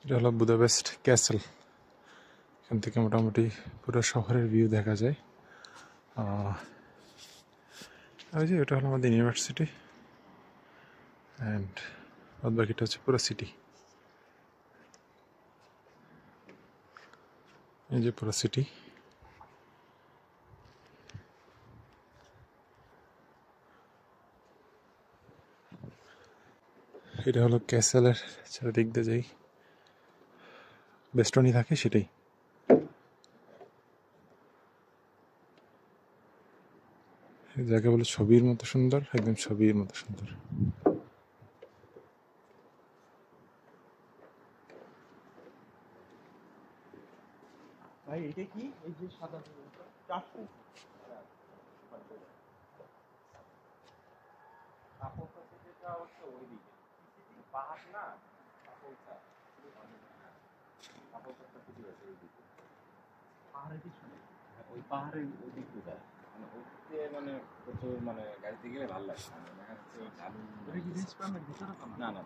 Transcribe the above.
এটা হলো Budapest castle. এখান থেকে মোটামুটি পুরো শহরের ভিউ দেখা যায়। ওই যে এটা হলো আমাদের ইউনিভার্সিটি, অ্যান্ড বাদ বাকিটা হচ্ছে পুরো সিটি। এই যে পুরো সিটি। এটা হলো ক্যাসেলের চারিদিক দিয়ে যাই বেস্টনি থাকে সেটাই। যাকে বলে ছবির মতো সুন্দর, একদম ছবির মতো সুন্দর। ভাই এটা কি এই যে সাদা চারশো যেটা হচ্ছে ওইদিকে পাহাড় না পাহাড়ের পিছনে ওই পাহাড়ের ওই দিক দিয়ে যায় মানে ওইদিকে মানে প্রচুর মানে গাড়িতে গেলে ভালো লাগে মানে দেখা যাচ্ছে ঢালু না না